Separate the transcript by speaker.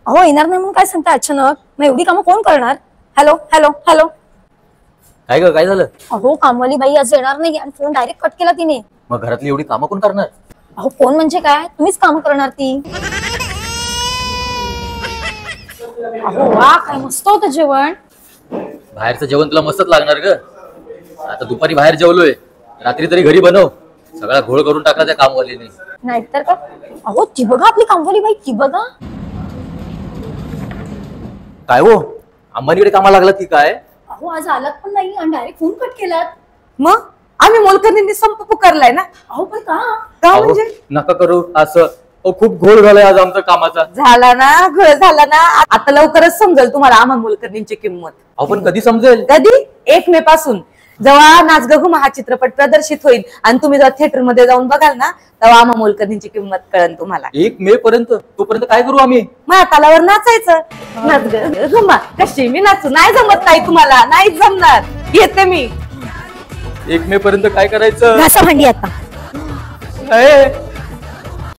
Speaker 1: अहो येणार नाही म्हणून काय सांगता अचानक? मग एवढी कामं कोण करणार? Hello hello hello.
Speaker 2: काय ग, काय झालं?
Speaker 1: अहो कामवाली बाई आज येणार नाही आणि फोन डायरेक्ट कट केला तिने.
Speaker 2: मग घरातली एवढी कामं कोण करणार?
Speaker 1: अहो कोण म्हणजे काय, तुम्हीच काम करणार ती. अहो वा काय मस्त होतं जेवण.
Speaker 2: बाहेरचं जेवण तुला मस्तच लागणार ग. आता दुपारी बाहेर जेवलोय, रात्री तरी घरी बनव. सगळा घोळ करून टाकला त्या कामवालीने.
Speaker 1: नाहीतर का. अहो ती बघा आपली कामवाली बाई, ती बघा.
Speaker 2: काय हो, अंबानीकडे कामाला लागला की काय?
Speaker 1: अहो आज आलात पण नाही आणि डायरेक्ट फोन कट केलात.
Speaker 3: मग आम्ही मोलकरणींनी संप पुकारलाय ना.
Speaker 1: अहो पण का?
Speaker 3: का म्हणजे?
Speaker 2: नका करू असं. खूप घोळ झालाय आज आमचा कामाचा.
Speaker 3: झाला ना, घळ झाला ना. आता लवकरच समजेल तुम्हाला आम्हा मोलकरणींची किंमत.
Speaker 2: आपण कधी समजेल?
Speaker 3: कधी? 1 मे पासून जेव्हा नाच ग घुमा हा चित्रपट प्रदर्शित होईल आणि तुम्ही जेव्हा थिएटर मध्ये जाऊन बघाल ना, तेव्हा आम्हा मोलकरणींची किंमत कळेल तुम्हाला.
Speaker 2: 1 मे पर्यंत? तोपर्यंत काय करू आम्ही?
Speaker 3: तालावर नाचायचं. नाच ग घुमा. कशी मी नाचू? नाही जमत नाही तुम्हाला? नाहीच जमणार. येते मी.
Speaker 2: 1 मे पर्यंत काय करायचं?
Speaker 1: घासा भांडी आता.
Speaker 2: ए,